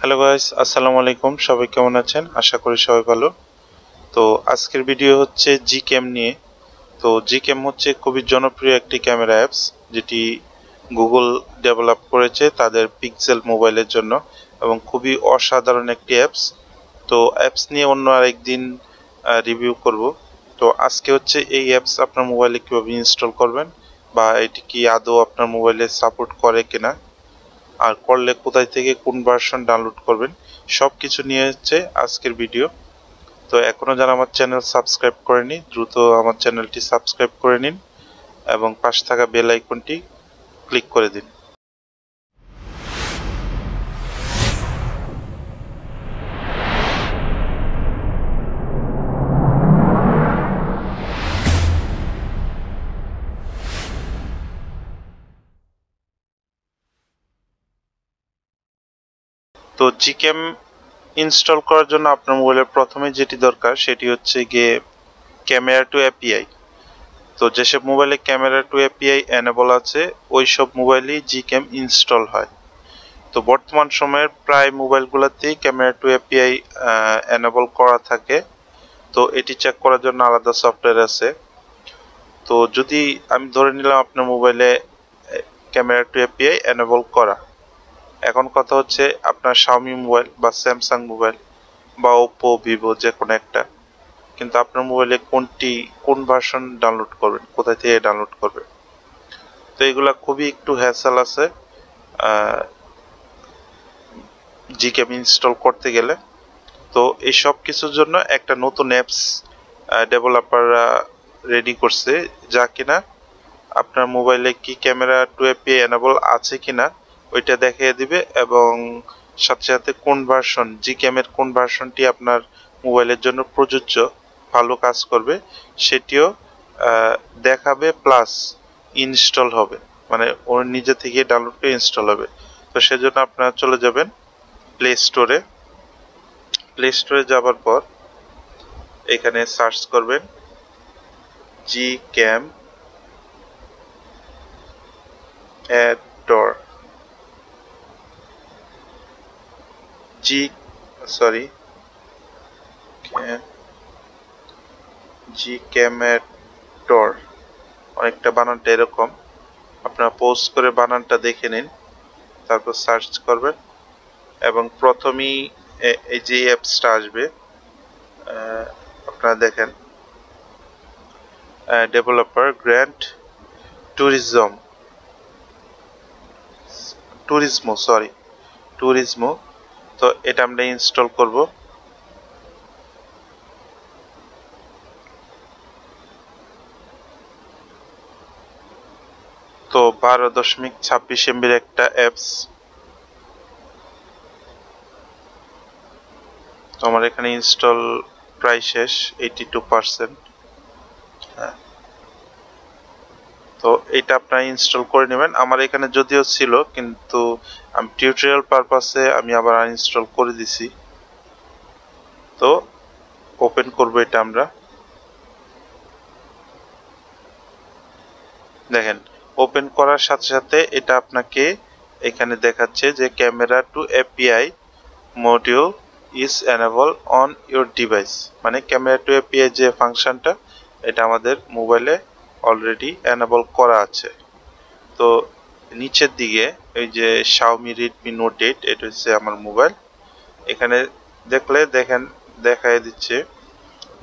Hello guys, আসসালামু আলাইকুম। সবাই কেমন আছেন? আশা করি সবাই ভালো। তো আজকের ভিডিও হচ্ছে Gcam নিয়ে। তো Gcam হচ্ছে খুবই জনপ্রিয় একটি ক্যামেরা অ্যাপস, যেটি গুগল ডেভেলপ করেছে তাদের পিক্সেল মোবাইলের জন্য, এবং খুবই অসাধারণ একটি অ্যাপস। তো অ্যাপস নিয়ে অন্য আরেকদিন রিভিউ করব। তো আজকে হচ্ছে এই অ্যাপস আপনার মোবাইলে কিভাবে ইনস্টল করবেন, বা এটি কি আদৌ আপনার মোবাইলে সাপোর্ট করে কিনা, আর করলে কোথায় থেকে কোন ভার্সন ডাউনলোড করবেন, সবকিছু নিয়ে হচ্ছে আজকের ভিডিও। তো এখনো যারা আমার চ্যানেল সাবস্ক্রাইব করেনি, দ্রুত আমার চ্যানেলটি সাবস্ক্রাইব করে নিন এবং পাশে থাকা বেল আইকনটি ক্লিক করে দিন। তো Gcam ইনস্টল করার জন্য আপনার মোবাইলের প্রথমে যেটি দরকার সেটি হচ্ছে গিয়ে ক্যামেরা টু এপিআই। তো যেসব মোবাইলে ক্যামেরা টু এপিআই এনেবল আছে ওই সব মোবাইলেই Gcam ইনস্টল হয়। তো বর্তমান সময়ের প্রায় মোবাইলগুলোতেই ক্যামেরা টু এপিআই এনেবল করা থাকে। তো এটি চেক করার জন্য আলাদা সফটওয়্যার আছে। তো যদি আমি ধরে নিলাম আপনার মোবাইলে ক্যামেরা টু এপিআই এনেবল করা, এখন কথা হচ্ছে আপনার Xiaomi মোবাইল বা স্যামসাং মোবাইল বা ওপো ভিভো যে কোনো একটা, কিন্তু আপনার মোবাইলে কোন ভার্সন ডাউনলোড করবেন, কোথায় থেকে ডাউনলোড করবেন। তো এগুলা খুবই একটু হ্যাসেল আছে Gcam ইনস্টল করতে গেলে। তো এই সব কিছুর জন্য একটা নতুন অ্যাপস ডেভেলপাররা রেডি করছে, যা কিনা আপনার মোবাইলে কি ক্যামেরা টু এপিআই এনেবল আছে কিনা ওইটা দেখিয়ে দিবে, এবং সাথে সাথে কোন ভার্সন Gcam এর কোন ভার্সনটি আপনার মোবাইলের জন্য প্রযোজ্য, ভালো কাজ করবে সেটিও দেখাবে, প্লাস ইনস্টল হবে, মানে ওর নিজে থেকে ডাউনলোড করে ইনস্টল হবে। তো সেজন্য আপনারা চলে যাবেন প্লে স্টোরে যাবার পর এখানে সার্চ করবেন Gcam Ador Gcam Ador, অনেকটা বানানটা এরকম, আপনারা পোস্ট করে বানানটা দেখে নিন, তারপর সার্চ করবেন এবং প্রথমেই এই যে অ্যাপসটা আসবে আপনারা দেখেন ডেভেলপার গ্র্যান্ড টুরিজমো। তো এটা আমরা ইনস্টল করব। তো 12.26 MB একটা অ্যাপস। তো আমার এখানে ইনস্টল প্রায় শেষ, 82%। হ্যাঁ, তো এটা আপনারা ইনস্টল করে নেবেন। আমার এখানে যদিও ছিল, কিন্তু আমি টিউটোরিয়াল পারপাসে আমি আবার আনইনস্টল করে দিছি। তো ওপেন করব এটা আমরা। দেখেন, ওপেন করার সাথে সাথে এটা আপনাকে এখানে দেখাচ্ছে যে camera two API module is enable on your device, মানে ক্যামেরা টু এপিআই যে ফাংশনটা এটা আমাদের মোবাইলে অলরেডি এনেবল করা আছে। তো নিচের দিকে এই যে Xiaomi Redmi Note 8, এটা হচ্ছে আমার মোবাইল। এখানে দেখলে দেখেন দেখায় দিচ্ছে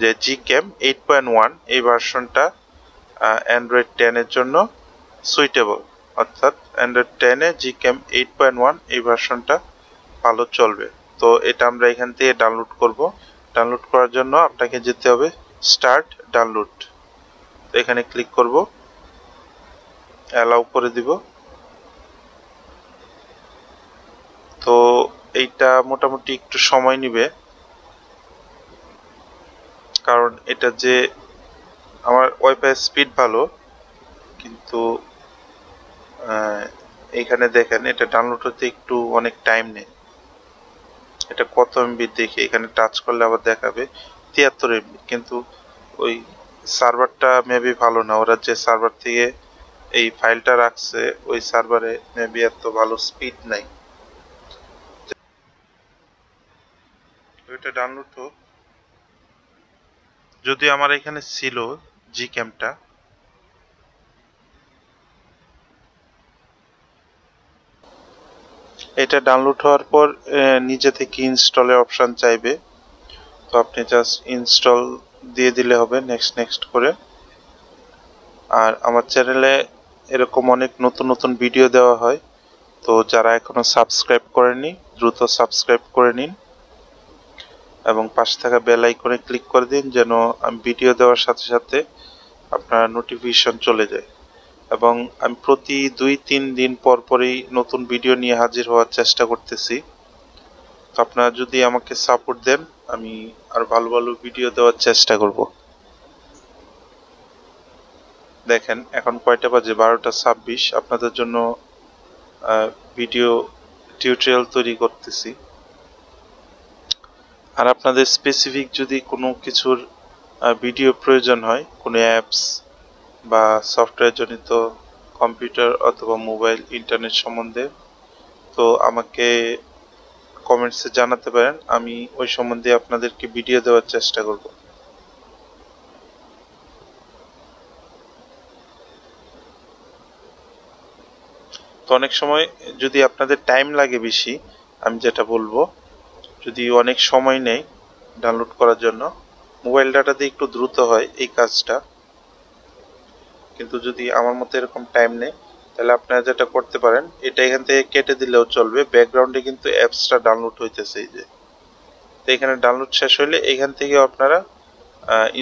যে Gcam 8.1 এই ভার্সনটা অ্যান্ড্রয়েড 10 এর জন্য সুইটেবল, অর্থাৎ অ্যান্ড্রয়েড 10 এ Gcam 8.1 এই ভার্সনটা ভালো চলবে। তো এটা আমরা এখান থেকে ডাউনলোড করব। ডাউনলোড করার জন্য আপনাকে যেতে হবে স্টার্ট ডাউনলোড। তো এখানে ক্লিক করব, অ্যালাউ করে দিব। তো এইটা মোটামুটি একটু সময় নেবে, কারণ এটা যে আমার ওয়াইফাই স্পিড ভালো, কিন্তু এইখানে দেখেন এটা ডাউনলোড হতে একটু অনেক টাইম নেয়। এটা কত এমবি দেখে এখানে টাচ করলে আবার দেখাবে 73 এমবি, কিন্তু ওই সার্ভারটা মেবি ভালো না, ওরা যে সার্ভার থেকে এই ফাইলটা রাখছে ওই সার্ভারে মেবি এত ভালো স্পিড নাই। এটা ডাউনলোড হোক। যদি আমার এখানে ছিল জিক্যামটা, এটা ডাউনলোড হওয়ার পর নিজে থেকে ইনস্টলের অপশন চাইবে, তো আপনি জাস্ট ইনস্টল দিয়ে দিলে হবে নেক্সট নেক্সট করে। আর আমার চ্যানেলে এরকম অনেক নতুন নতুন ভিডিও দেওয়া হয়, তো যারা এখনো সাবস্ক্রাইব করেননি দ্রুত সাবস্ক্রাইব করে নিন এবং পাশে থাকা বেল আইকনে ক্লিক করে দিন, যেন আমি ভিডিও দেওয়ার সাথে সাথে আপনার নোটিফিকেশন চলে যায়। এবং আমি প্রতি 2-3 দিন পর পরই নতুন ভিডিও নিয়ে হাজির হওয়ার চেষ্টা করতেছি। তো আপনারা যদি আমাকে সাপোর্ট দেন, আমি আর ভালো ভালো ভিডিও দেওয়ার চেষ্টা করব। দেখেন এখন কয়টা বাজে, 12টা 26। আপনাদের জন্য ভিডিও টিউটোরিয়াল তৈরি করতেছি। আর আপনাদের স্পেসিফিক যদি কোনো কিছুর ভিডিও প্রয়োজন হয়, কোনো অ্যাপস বা সফটওয়্যার জনিত কম্পিউটার অথবা মোবাইল ইন্টারনেট সম্বন্ধে, তো আমাকে কমেন্টসে জানাতে পারেন, আমি ওই সম্বন্ধে আপনাদেরকে ভিডিও দেওয়ার চেষ্টা করব। তো অনেক সময় যদি আপনাদের টাইম লাগে বেশি, আমি যেটা বলবো, যদি অনেক সময় নেই ডাউনলোড করার জন্য, মোবাইল ডাটা দিয়ে একটু দ্রুত হয় এই কাজটা। কিন্তু যদি আমার মতো এরকম টাইম নেই, তাহলে আপনারা যেটা করতে পারেন, এটা এখান থেকে কেটে দিলেও চলবে। ব্যাকগ্রাউন্ডে কিন্তু অ্যাপসটা ডাউনলোড হইতেছে, এই যে। তো এখানে ডাউনলোড শেষ হলে এখান থেকে আপনারা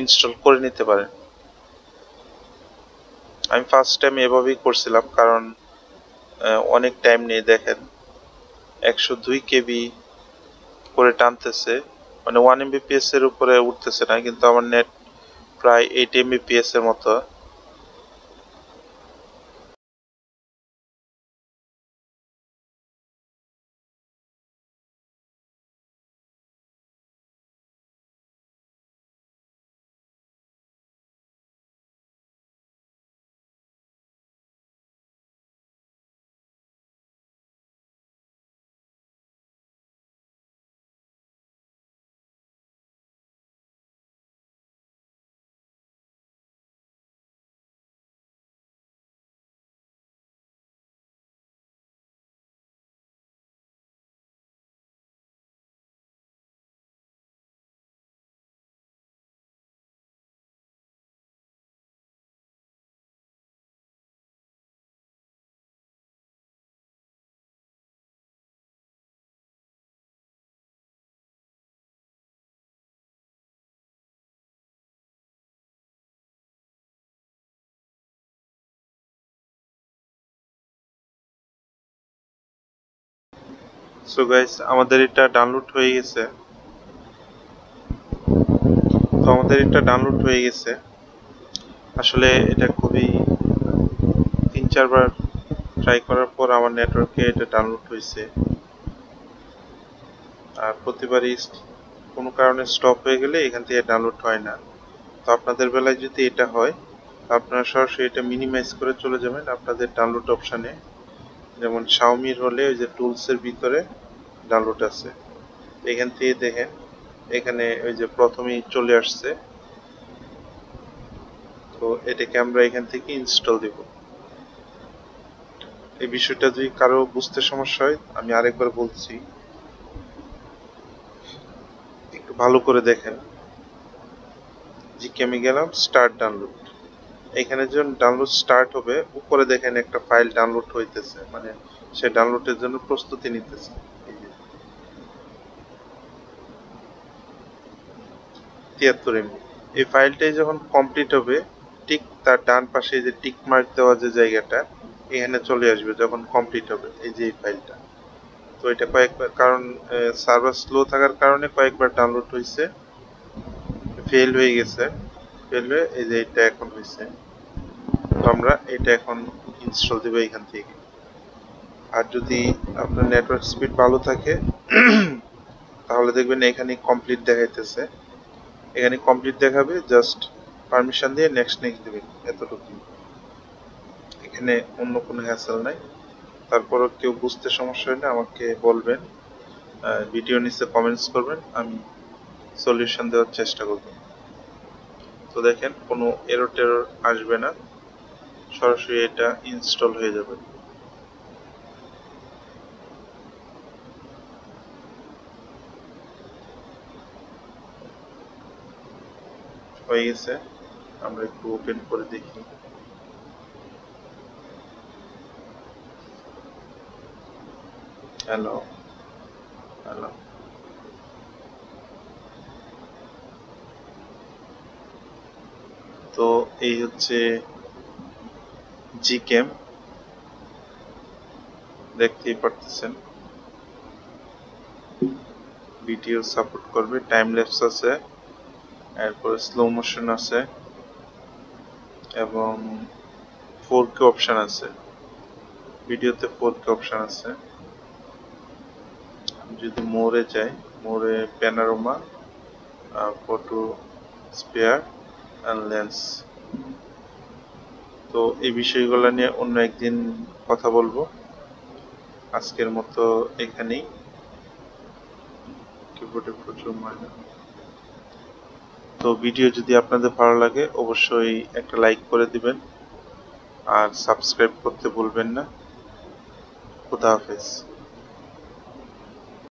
ইনস্টল করে নিতে পারেন। আমি ফার্স্ট টাইম এভাবেই করছিলাম, কারণ অনেক টাইম নেই। দেখেন 102 কেবি করে টানতেছে, মানে 1 Mbps এর উপরে উঠতেছে না, কিন্তু আমার নেট প্রায় 8 Mbps এর মতো। সো গাইস, আমাদের এটা ডাউনলোড হয়ে গেছে। আসলে এটা খুবই 3-4 বার ট্রাই করার পর আমার নেটওয়ার্কে এটা ডাউনলোড হয়েছে। আর প্রতিবারই কোনো কারণে স্টপ হয়ে গেলে এখান থেকে ডাউনলোড হয় না। তো আপনাদের বেলায় যদি এটা হয়, আপনারা সরাসরি এটা মিনিমাইজ করে চলে যাবেন আপনাদের ডাউনলোড অপশানে। যেমন শাওমির হলে ওই যে টুলসের ভিতরে ডাউনলোড আছে, এখান থেকে দেখেন এখানে ওই যে প্রথমেই চলে আসছে। তো এটাকে আমরা এখান থেকে ইনস্টল দিব। এই বিষয়টা যদি কারো বুঝতে সমস্যা হয়, আমি আরেকবার বলছি, একটু ভালো করে দেখেন। জিকেমে গেলাম, স্টার্ট ডাউনলোড। এখানে যখন ডাউনলোড স্টার্ট হবে, উপরে দেখেন একটা ফাইল ডাউনলোড হইতেছে, মানে সে ডাউনলোডের জন্য প্রস্তুতি নিতেছে। এই যে 73 MB। এই ফাইলটাই যখন কমপ্লিট হবে, ঠিক তার ডান পাশে যে টিক মার্ক দেওয়া যে জায়গাটা, এখানে চলে আসবে যখন কমপ্লিট হবে, এই যে এই ফাইলটা। তো এটা কয়েকবার, কারণ সার্ভার স্লো থাকার কারণে কয়েকবার ডাউনলোড হয়েছে, ফেল হয়ে গেছে। ফেল হয়ে এই যে এটা এখন হয়েছে। তো আমরা এটা এখন ইনস্টল দেবো এখান থেকে। আর যদি আপনার নেটওয়ার্ক স্পিড ভালো থাকে তাহলে দেখবেন এখানে কমপ্লিট দেখাইতেছে। এখানে কমপ্লিট দেখাবে, জাস্ট পারমিশন দিয়ে নেক্সট নেক্সট দেবেন, এতটুকু। এখানে অন্য কোনো হ্যাসেল নাই। তারপরও কেউ বুঝতে সমস্যা হলে আমাকে বলবেন, ভিডিও নিচে কমেন্টস করবেন, আমি সলিউশন দেওয়ার চেষ্টা করব। তো দেখেন কোনো এরর টেরর আসবে না, সরাসরি এটা ইনস্টল হয়ে যাবে। হয়ে গেছে, আমরা একটু ওপেন করে দেখি। হ্যালো হ্যালো, তো এই হচ্ছে Gcam, দেখতেই পারতেছেন। ভিডিও সাপোর্ট করবে, টাইম ল্যাপস আছে, এরপরে স্লো মোশন আছে এবং 4K অপশন আছে। ভিডিওতে 4K অপশন আছে। আমি যদি মোরে যাই, মোরে panorama, photo spare and lens. তো এই বিষয়গুলো নিয়ে অন্য একদিন কথা বলবো। আজকের মতো এখানেই। কিবোর্ডে প্রচুর ময়লা। তো ভিডিও যদি আপনাদের ভালো লাগে অবশ্যই একটা লাইক করে দিবেন আর সাবস্ক্রাইব করতে ভুলবেন না। খুদা হাফেজ।